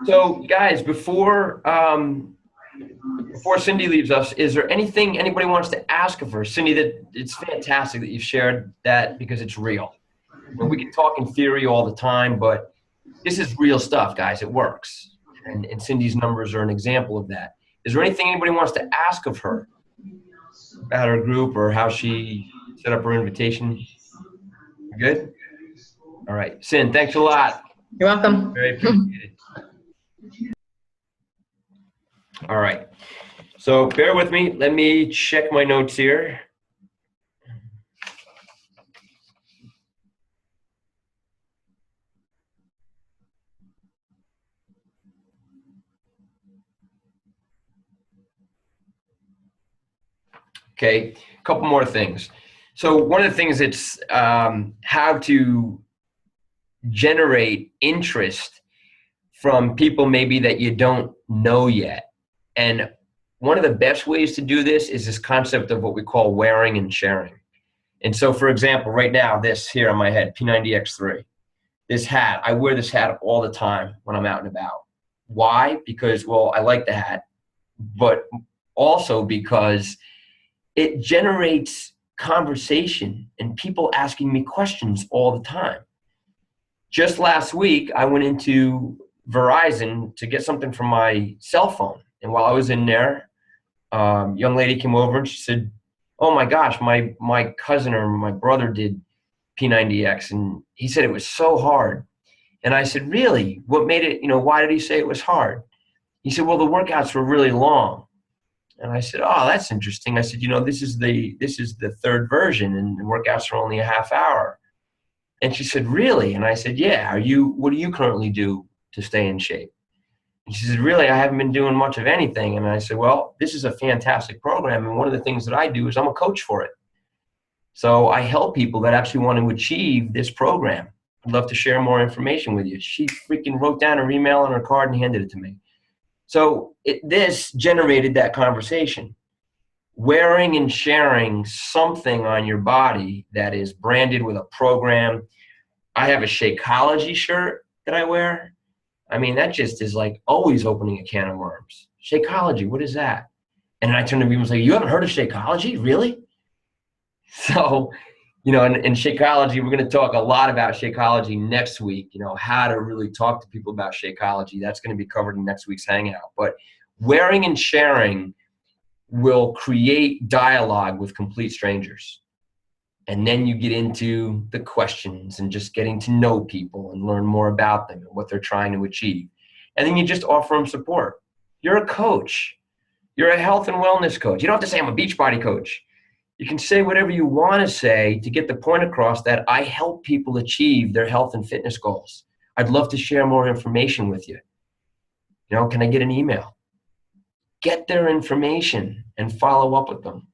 So guys, before Cindy leaves us, is there anything anybody wants to ask of her? Cindy, that it's fantastic that you've shared that because it's real. And we can talk in theory all the time, but this is real stuff, guys. It works. And Cindy's numbers are an example of that. Is there anything anybody wants to ask of her about her group or how she set up her invitation? Good? All right. Cindy, thanks a lot. You're welcome. Very appreciated. All right. So bear with me. Let me check my notes here. Okay, a couple more things. So one of the things it's how to generate interest from people maybe that you don't know yet. And one of the best ways to do this is this concept of what we call wearing and sharing. And so, for example, right now, this here on my head, P90X3, this hat, I wear this hat all the time when I'm out and about. Why? Because, well, I like the hat, but also because it generates conversation and people asking me questions all the time. Just last week, I went into Verizon to get something from my cell phone. And while I was in there, young lady came over and she said, "Oh my gosh, my cousin or my brother did P90X, and he said it was so hard." And I said, "Really? What made it, why did he say it was hard?" He said, "Well, the workouts were really long." And I said, "Oh, that's interesting." I said, this is the third version and the workouts are only a half hour." And she said, "Really?" And I said, "Yeah, what do you currently do to stay in shape?" And she said, "Really, I haven't been doing much of anything." And I said, "Well, this is a fantastic program. And one of the things that I do is I'm a coach for it. So I help people that actually want to achieve this program. I'd love to share more information with you." She freaking wrote down her email on her card and handed it to me. So this generated that conversation. Wearing and sharing something on your body that is branded with a program. I have a Shakeology shirt that I wear. I mean, that just is like always opening a can of worms. Shakeology, what is that? And then I turn to people and say, "You haven't heard of Shakeology? Really?" So, in Shakeology, we're going to talk a lot about Shakeology next week, how to really talk to people about Shakeology. That's going to be covered in next week's Hangout. But wearing and sharing will create dialogue with complete strangers. And then you get into the questions and just getting to know people and learn more about them and what they're trying to achieve. And then you just offer them support. You're a coach. You're a health and wellness coach. You don't have to say, "I'm a Beachbody coach." You can say whatever you want to say to get the point across that I help people achieve their health and fitness goals. I'd love to share more information with you. Can I get an email? Get their information and follow up with them.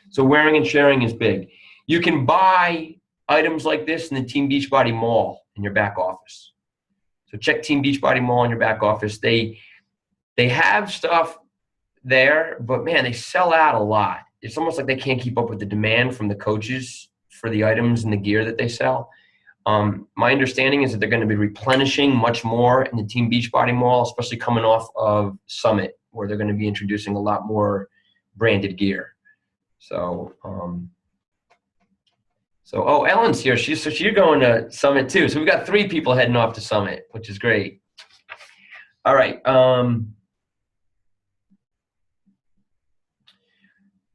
So wearing and sharing is big. You can buy items like this in the Team Beachbody Mall in your back office. So check Team Beachbody Mall in your back office. They have stuff there, but man, they sell out a lot. It's almost like they can't keep up with the demand from the coaches for the items and the gear that they sell. My understanding is that they're going to be replenishing much more in the Team Beachbody Mall, especially coming off of Summit, where they're going to be introducing a lot more branded gear. So, Ellen's here. You're going to Summit too. So we've got 3 people heading off to Summit, which is great. All right.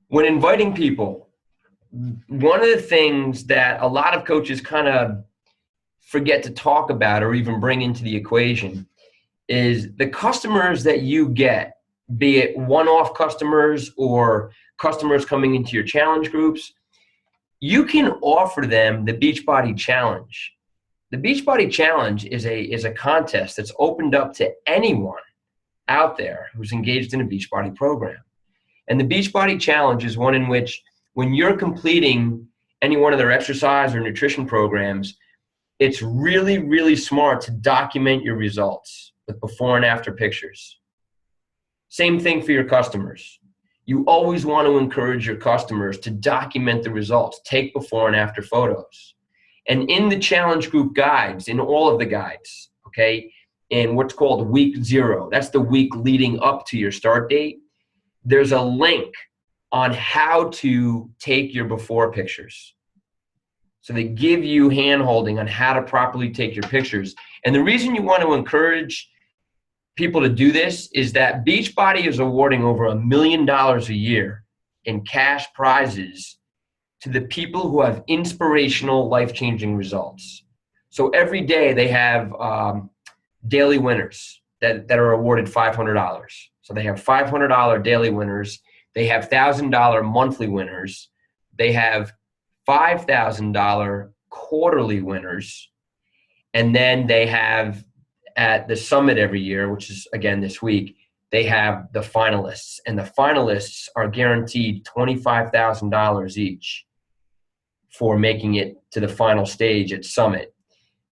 When inviting people, one of the things that a lot of coaches kind of forget to talk about or even bring into the equation is the customers that you get, be it one-off customers or customers coming into your challenge groups. You can offer them the Beachbody Challenge. The Beachbody Challenge is a contest that's opened up to anyone out there who's engaged in a Beachbody program. And the Beachbody Challenge is one in which when you're completing any one of their exercise or nutrition programs, it's really, really smart to document your results with before and after pictures. Same thing for your customers. You always want to encourage your customers to document the results, take before and after photos. And in the challenge group guides, in all of the guides, okay? In what's called week 0. That's the week leading up to your start date. There's a link on how to take your before pictures. So they give you hand-holding on how to properly take your pictures. And the reason you want to encourage people to do this is that Beachbody is awarding over $1 million a year in cash prizes to the people who have inspirational, life-changing results. So every day they have daily winners that are awarded $500. So they have $500 daily winners. They have $1,000 monthly winners. They have $5,000 quarterly winners. And then they have at the summit every year, which is again this week, they have the finalists. And the finalists are guaranteed $25,000 each for making it to the final stage at summit.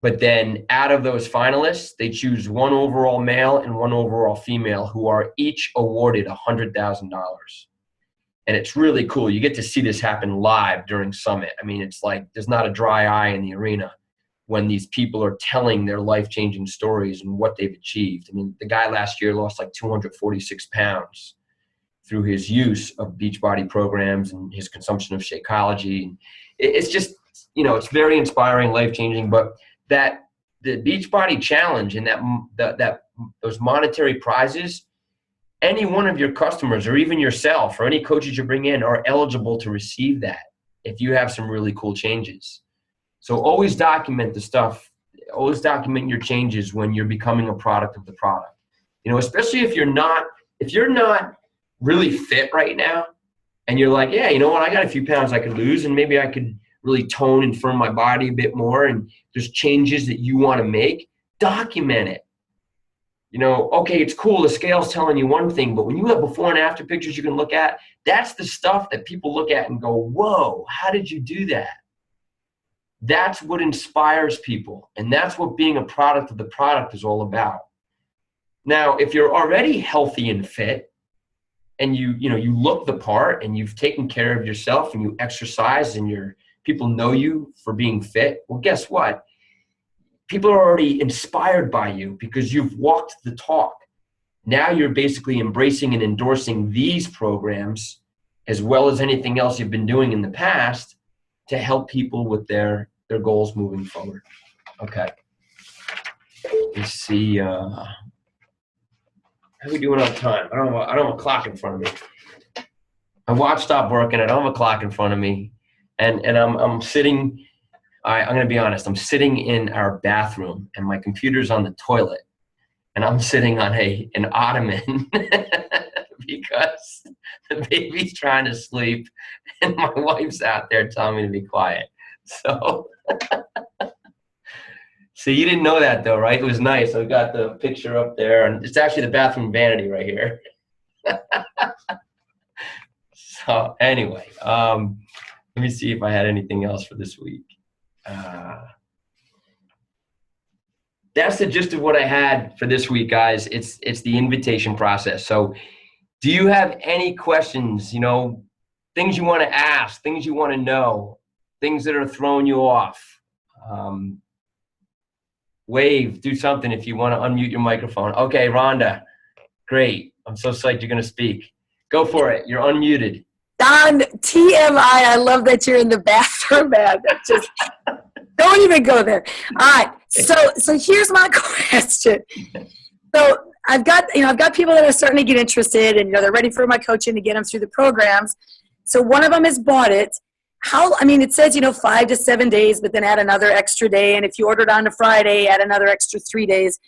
But then out of those finalists, they choose one overall male and one overall female who are each awarded $100,000. And it's really cool. You get to see this happen live during summit. I mean, it's like there's not a dry eye in the arena when these people are telling their life-changing stories and what they've achieved. I mean, the guy last year lost like 246 pounds through his use of Beachbody programs and his consumption of Shakeology. And it's just, you know, it's very inspiring, life-changing. But that the Beachbody challenge and that those monetary prizes, any one of your customers or even yourself or any coaches you bring in are eligible to receive that if you have some really cool changes. So always document the stuff. Always document your changes when you're becoming a product of the product. You know, especially if you're not really fit right now and you're like, yeah, you know what, I got a few pounds I could lose and maybe I could really tone and firm my body a bit more, and there's changes that you want to make, document it. You know, okay, it's cool, the scale's telling you one thing, but when you have before and after pictures you can look at, that's the stuff that people look at and go, whoa, how did you do that? That's what inspires people, and that's what being a product of the product is all about. Now, if you're already healthy and fit, and you look the part, and you've taken care of yourself, and you exercise, and people know you for being fit, well, guess what? People are already inspired by you because you've walked the talk. Now you're basically embracing and endorsing these programs as well as anything else you've been doing in the past to help people with their goals moving forward. Okay. Let's see. How are we doing on time? I don't have a clock in front of me. My watch stopped working. I don't have a clock in front of me. And I'm sitting, I'm going to be honest, I'm sitting in our bathroom and my computer's on the toilet and I'm sitting on an ottoman because the baby's trying to sleep and my wife's out there telling me to be quiet. So, see, you didn't know that though, right? It was nice. I got the picture up there and it's actually the bathroom vanity right here. So anyway, let me see if I had anything else for this week. That's the gist of what I had for this week, guys. It's the invitation process. So do you have any questions, things you want to ask, things you want to know, things that are throwing you off? Wave, do something if you want to unmute your microphone. Okay, Rhonda, great. I'm so psyched you're going to speak. Go for it. You're unmuted. Don, TMI, I love that you're in the bathroom, man. Just don't even go there. All right. So here's my question. So I've got people that are starting to get interested and, they're ready for my coaching to get them through the programs. So one of them has bought it. It says, 5 to 7 days, but then add another extra day. And if you ordered on a Friday, add another extra 3 days.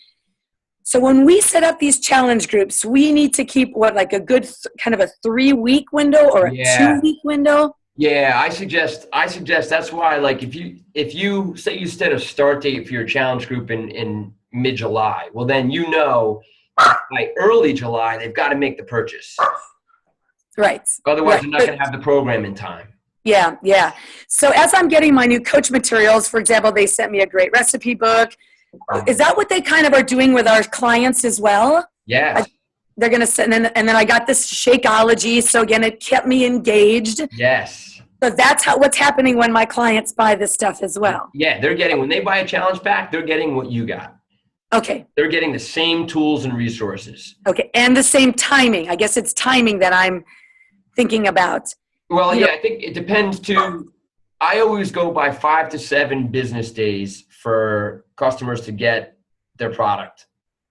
So when we set up these challenge groups, we need to keep a good kind of a 3-week window or a 2-week window? Yeah, I suggest that's why, if you say you set a start date for your challenge group in mid-July, well then by early July they've got to make the purchase. Right. Otherwise they're not going to have the program in time. Yeah. So as I'm getting my new coach materials, for example, they sent me a great recipe book. Is that what they kind of are doing with our clients as well? Yeah. They're going to send, and then I got this Shakeology. So again, it kept me engaged. Yes. So that's what's happening when my clients buy this stuff as well. Yeah, when they buy a challenge pack, they're getting what you got. Okay. They're getting the same tools and resources. Okay. And the same timing. I guess it's timing that I'm thinking about. Well, You yeah, know, I think it depends too. I always go by 5 to 7 business days for customers to get their product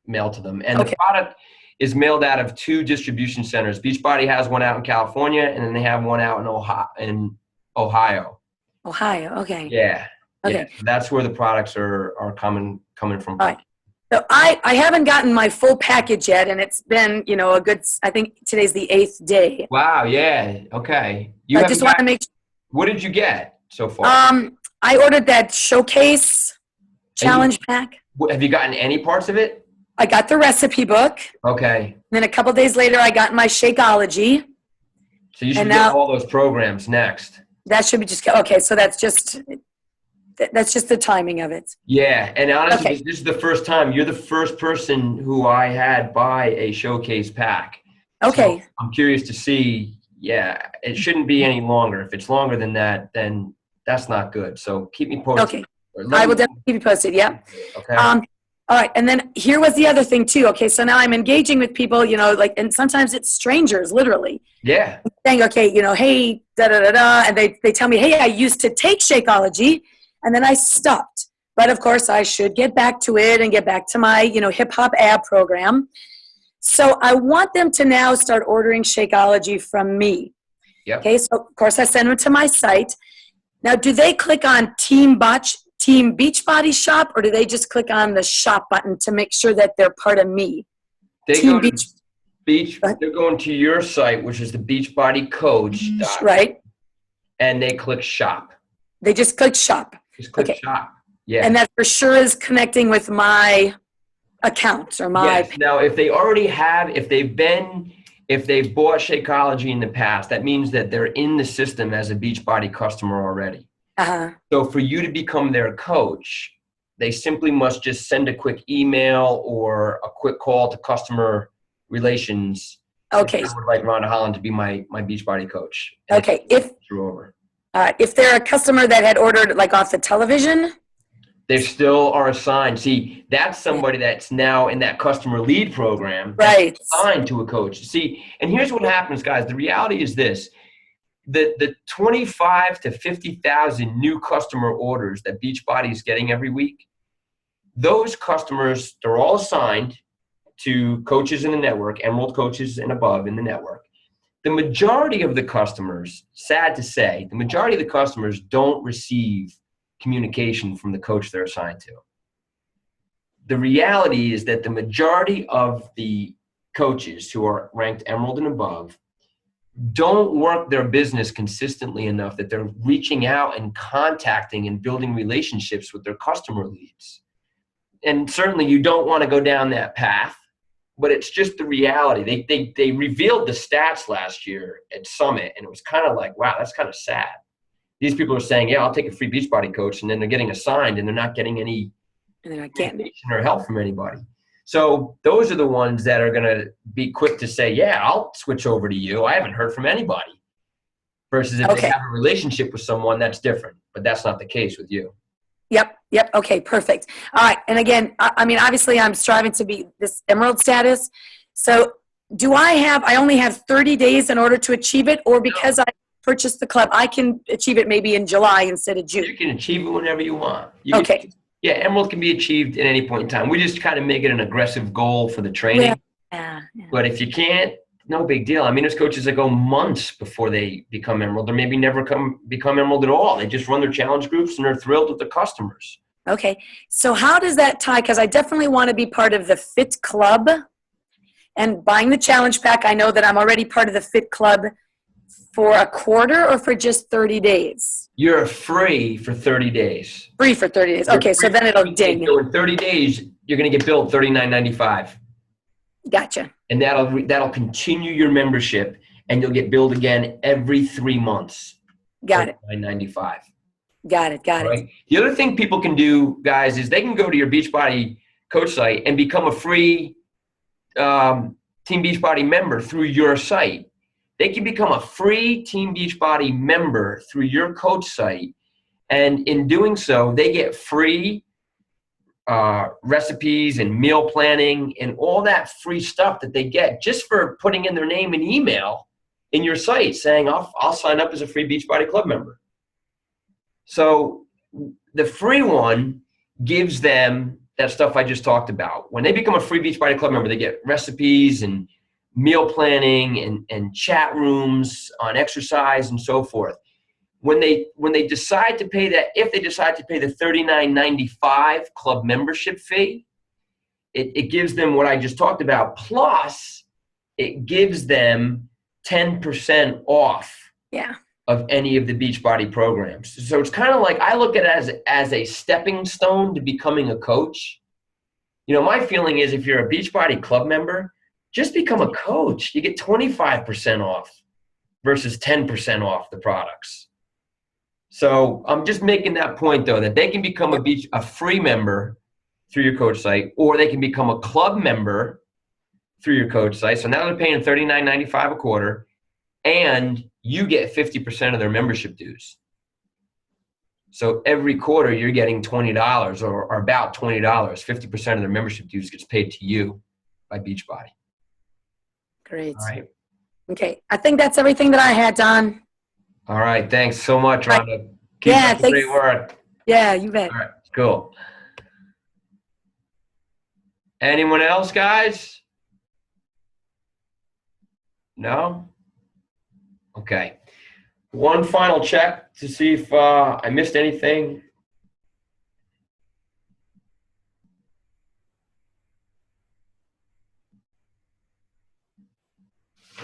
mailed to them. And the okay. product is mailed out of 2 distribution centers. Beachbody has one out in California, and then they have one out in Ohio. Ohio. Okay. Yeah. Yeah. Okay. So that's where the products are coming from. All right. So I haven't gotten my full package yet, and it's been, a good, I think today's the 8th day. Wow. Yeah. Okay. I just want to make What did you get so far? I ordered that showcase challenge pack. Have you gotten any parts of it? I got the recipe book. Okay. And then a couple days later, I got my Shakeology. So you should get all those programs next. That should be just, okay, so that's just the timing of it. Yeah, and honestly, This is the first time. You're the first person who I had buy a showcase pack. Okay. So I'm curious to see, it shouldn't be any longer. If it's longer than that, then that's not good. So keep me posted. Okay. I will definitely keep you posted, yeah. Okay. All right, and then here was the other thing too. Okay, so now I'm engaging with people, and sometimes it's strangers, literally. Yeah. Saying, okay, hey, da-da-da-da, and they tell me, hey, I used to take Shakeology, and then I stopped. But of course, I should get back to it and get back to my, hip-hop ab program. So I want them to now start ordering Shakeology from me. Yep. Okay, so of course I send them to my site. Now, do they click on Team Beachbody Shop, or do they just click on the shop button to make sure that they're part of me? They're going to your site, which is the Beachbody Coach. Right. And they click shop. They just click shop. Just click shop. Yeah. And that for sure is connecting with my account or my. Yes. Now, if they've bought Shakeology in the past, that means that they're in the system as a Beachbody customer already. Uh-huh. So for you to become their coach, they simply must just send a quick email or a quick call to customer relations. Okay. I would like Rhonda Holland to be my Beachbody coach. Okay. If they're a customer that had ordered like off the television, they still are assigned. See, that's somebody that's now in that customer lead program. Right. Assigned to a coach. See, and here's what happens, guys. The reality is this. The 25 to 50,000 new customer orders that Beachbody is getting every week, those customers, they're all assigned to coaches in the network, Emerald coaches and above in the network. The majority of the customers, sad to say, don't receive communication from the coach they're assigned to. The reality is that the majority of the coaches who are ranked Emerald and above don't work their business consistently enough that they're reaching out and contacting and building relationships with their customer leads. And certainly you don't want to go down that path, but it's just the reality. They revealed the stats last year at Summit, and it was kind of like, wow, that's kind of sad. These people are saying, yeah, I'll take a free Beachbody coach, and then they're getting assigned, and they're not getting any communication or help from anybody. So those are the ones that are going to be quick to say, yeah, I'll switch over to you. I haven't heard from anybody. Versus if they have a relationship with someone, that's different. But that's not the case with you. Yep. Okay, perfect. All right. And again, I mean, obviously I'm striving to be this Emerald status. So I only have 30 days in order to achieve it, or because I purchased the club, I can achieve it maybe in July instead of June? You can achieve it whenever you want. Yeah, Emerald can be achieved at any point in time. We just kind of make it an aggressive goal for the training. Yeah. But if you can't, no big deal. I mean, there's coaches that go months before they become Emerald, or maybe never become Emerald at all. They just run their challenge groups and they're thrilled with the customers. Okay. So how does that tie? Because I definitely want to be part of the Fit Club. And buying the challenge pack, I know that I'm already part of the Fit Club for a quarter or for just 30 days? You're free for 30 days. Free for 30 days. Okay, so then it'll ding. So in 30 days, you're going to get billed $39.95. Gotcha. And that'll continue your membership, and you'll get billed again every 3 months. Got it. $39.95. Got it. Right? The other thing people can do, guys, is they can go to your Beachbody coach site and become a free Team Beachbody member through your site. They can become a free Team Beachbody member through your coach site. And in doing so, they get free recipes and meal planning and all that free stuff that they get just for putting in their name and email in your site saying, I'll sign up as a free Beachbody Club member. So the free one gives them that stuff I just talked about. When they become a free Beachbody Club member, they get recipes and meal planning and chat rooms on exercise and so forth. When they decide to pay that, if they decide to pay the $39.95 club membership fee, it gives them what I just talked about. Plus, it gives them 10% off of any of the Beachbody programs. So it's kind of like, I look at it as a stepping stone to becoming a coach. You know, my feeling is if you're a Beachbody Club member, just become a coach. You get 25% off versus 10% off the products. So I'm just making that point, though, that they can become a free member through your coach site, or they can become a club member through your coach site. So now they're paying $39.95 a quarter, and you get 50% of their membership dues. So every quarter you're getting $20 or about $20. 50% of their membership dues gets paid to you by Beachbody. Great. All right. Okay. I think that's everything that I had, Don. All right. Thanks so much, Rhonda. Keep up the great work. Yeah, you bet. All right. Cool. Anyone else, guys? No? Okay. One final check to see if I missed anything.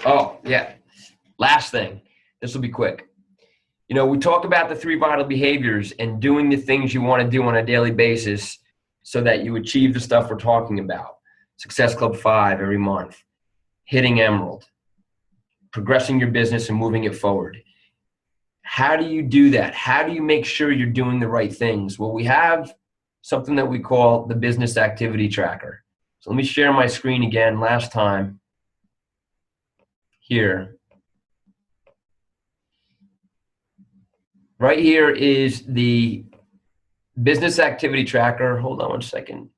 Oh, yeah. Last thing. This will be quick. You know, we talk about the 3 vital behaviors and doing the things you want to do on a daily basis so that you achieve the stuff we're talking about. Success Club 5 every month. Hitting Emerald. Progressing your business and moving it forward. How do you do that? How do you make sure you're doing the right things? Well, we have something that we call the Business Activity Tracker. So let me share my screen again last time. Here. Right here is the Business Activity Tracker. Hold on one second.